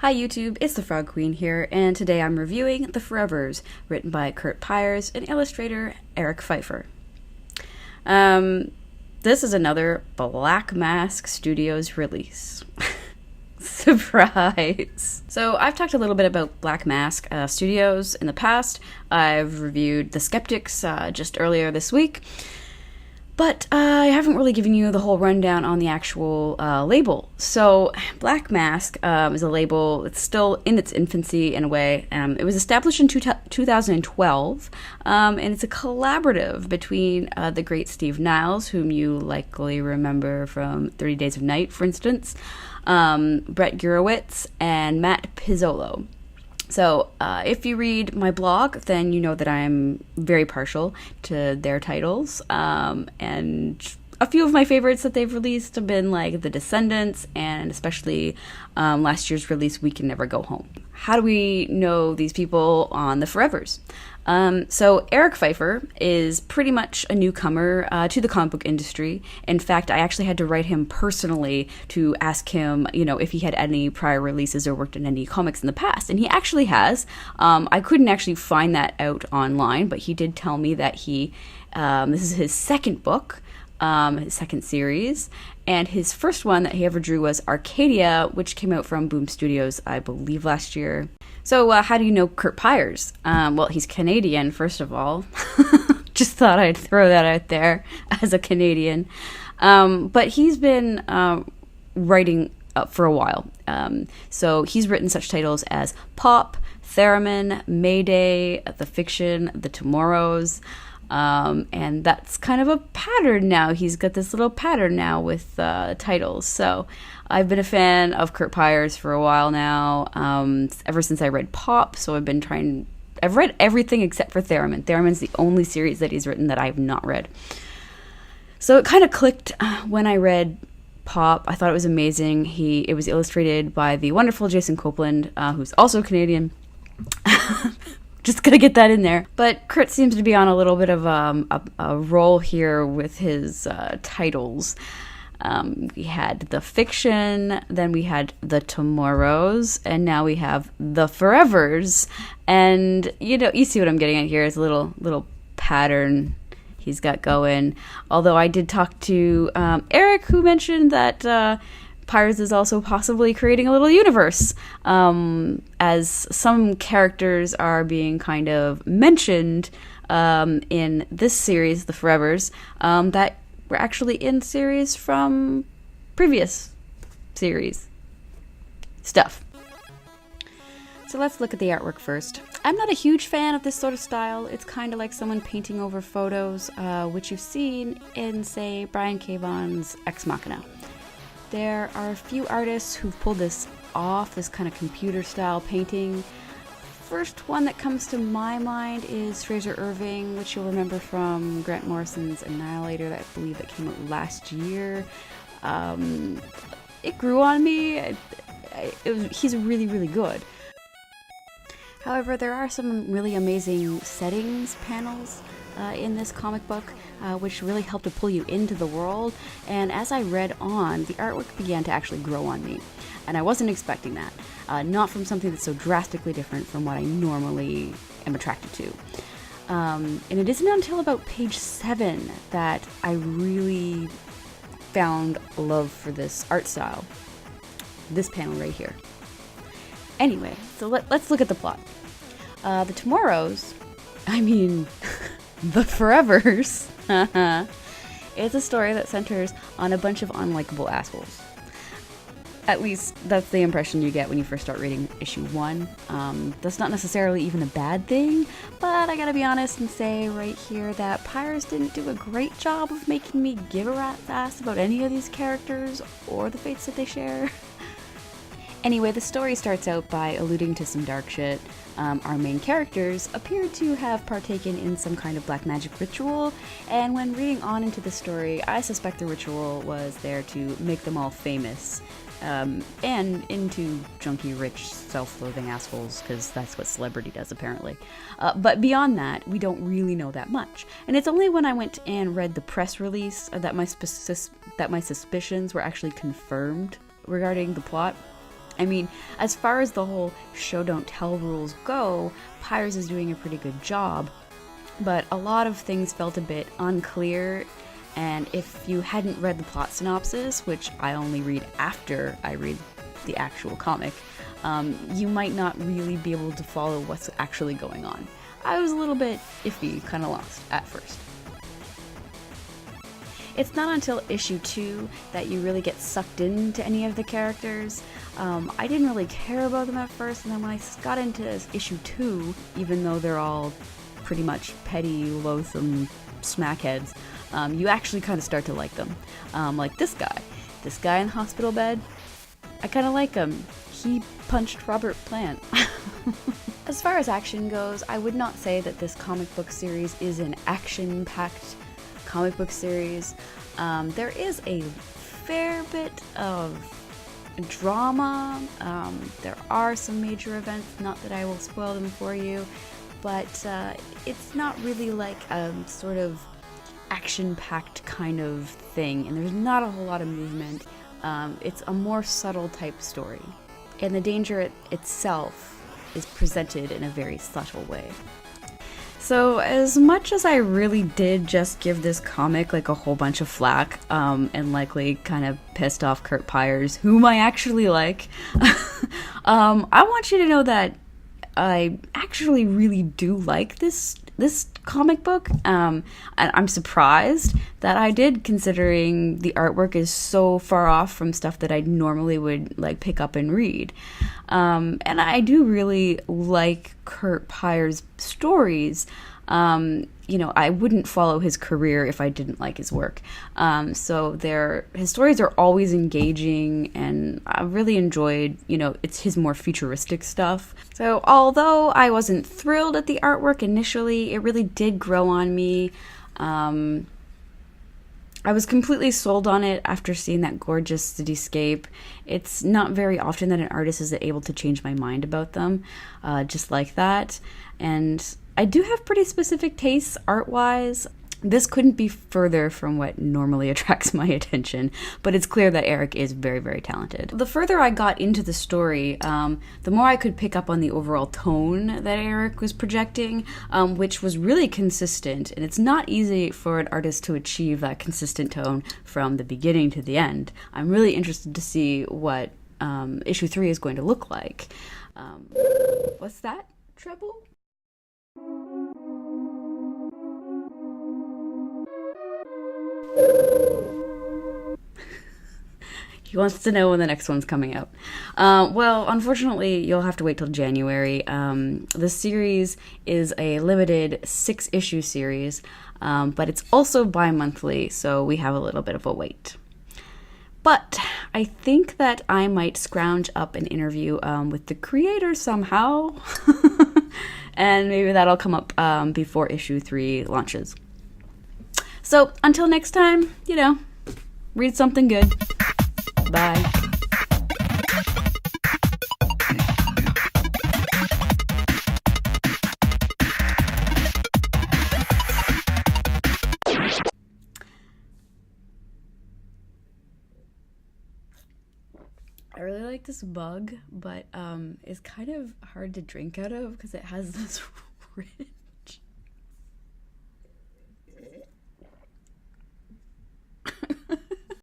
Hi YouTube, it's the Frog Queen here, and today I'm reviewing The Forevers, written by Curt Pires and illustrator Eric Pfeiffer. This is another Black Mask Studios release. Surprise! So I've talked a little bit about Black Mask Studios in the past. I've reviewed The Skeptics just earlier this week. But I haven't really given you the whole rundown on the actual label. So Black Mask is a label that's still in its infancy in a way. It was established in 2012, and it's a collaborative between the great Steve Niles, whom you likely remember from 30 Days of Night, for instance, Brett Gurewitz, and Matt Pizzolo. So if you read my blog, then you know that I'm very partial to their titles. And a few of my favorites that they've released have been like The Descendants and especially last year's release, We Can Never Go Home. How do we know these people on The Forevers? So Eric Pfeiffer is pretty much a newcomer to the comic book industry. In fact, I actually had to write him personally to ask him, if he had any prior releases or worked in any comics in the past. And he actually has. I couldn't actually find that out online, but he did tell me that this is his second book, his second series. And his first one that he ever drew was Arcadia, which came out from Boom Studios, I believe, last year. So how do you know Curt Pires? Well, he's Canadian, first of all. Just thought I'd throw that out there as a Canadian. But he's been writing for a while. So he's written such titles as Pop, Theremin, Mayday, The Fiction, The Tomorrows. And that's kind of a pattern now. He's got this little pattern now with titles. So I've been a fan of Curt Pires for a while now, ever since I read Pop. So I've read everything except for Theremin. Theremin's the only series that he's written that I have not read. So it kind of clicked when I read Pop. I thought it was amazing. It was illustrated by the wonderful Jason Copeland, who's also Canadian. Just gonna get that in there. But Curt seems to be on a little bit of a roll here with his titles. We had The Fiction, then we had The Tomorrows, and now we have The Forevers. And you see what I'm getting at here is a little pattern he's got going. Although I did talk to Eric, who mentioned that Pires is also possibly creating a little universe, as some characters are being kind of mentioned in this series, The Forevers, that were actually in series from previous series stuff. So let's look at the artwork first. I'm not a huge fan of this sort of style. It's kind of like someone painting over photos, which you've seen in, say, Brian K. Vaughan's Ex Machina. There are a few artists who've pulled this off, this kind of computer-style painting. First one that comes to my mind is Fraser Irving, which you'll remember from Grant Morrison's Annihilator, that I believe that came out last year. It grew on me. He's really, really good. However, there are some really amazing settings panels in this comic book, which really helped to pull you into the world. And as I read on, the artwork began to actually grow on me. And I wasn't expecting that. Not from something that's so drastically different from what I normally am attracted to. And it isn't until about page 7 that I really found love for this art style. This panel right here. Anyway, so let's look at the plot. The Tomorrows, The Forevers, it's a story that centers on a bunch of unlikable assholes. At least that's the impression you get when you first start reading issue 1. That's not necessarily even a bad thing, but I gotta be honest and say right here that Pires didn't do a great job of making me give a rat's ass about any of these characters or the fates that they share. Anyway, the story starts out by alluding to some dark shit. Our main characters appear to have partaken in some kind of black magic ritual, and when reading on into the story, I suspect the ritual was there to make them all famous, and into junky, rich, self-loathing assholes, because that's what celebrity does, apparently. But beyond that, we don't really know that much. And it's only when I went and read the press release that my suspicions were actually confirmed regarding the plot. I mean, as far as the whole show don't tell rules go, Pires is doing a pretty good job, but a lot of things felt a bit unclear, and if you hadn't read the plot synopsis, which I only read after I read the actual comic, you might not really be able to follow what's actually going on. I was a little bit iffy, kind of lost at first. It's not until issue 2 that you really get sucked into any of the characters. I didn't really care about them at first, and then when I got into issue 2, even though they're all pretty much petty, loathsome smackheads, you actually kind of start to like them. Like this guy in the hospital bed, I kind of like him. He punched Robert Plant. As far as action goes, I would not say that this comic book series is an action-packed comic book series. There is a fair bit of drama. There are some major events, not that I will spoil them for you, but it's not really like a sort of action-packed kind of thing, and there's not a whole lot of movement. It's a more subtle type story, and the danger itself is presented in a very subtle way. So as much as I really did just give this comic like a whole bunch of flack, and likely kind of pissed off Curt Pires, whom I actually like, I want you to know that I actually really do like this comic book, and I'm surprised that I did, considering the artwork is so far off from stuff that I normally would like pick up and read. And I do really like Curt Pires' stories. I wouldn't follow his career if I didn't like his work. So his stories are always engaging, and I really enjoyed, it's his more futuristic stuff. So although I wasn't thrilled at the artwork initially, it really did grow on me. I was completely sold on it after seeing that gorgeous cityscape. It's not very often that an artist is able to change my mind about them, just like that. And I do have pretty specific tastes art-wise. This couldn't be further from what normally attracts my attention, but it's clear that Eric is very, very talented. The further I got into the story, the more I could pick up on the overall tone that Eric was projecting, which was really consistent, and it's not easy for an artist to achieve that consistent tone from the beginning to the end. I'm really interested to see what issue 3 is going to look like. What's that, Treble? He wants to know when the next one's coming out. Well, unfortunately, you'll have to wait till January. The series is a limited 6-issue series, but it's also bi-monthly, so we have a little bit of a wait. But I think that I might scrounge up an interview with the creator somehow, and maybe that'll come up before issue 3 launches. So until next time, read something good. Bye. I really like this bug, but it's kind of hard to drink out of because it has this ridge.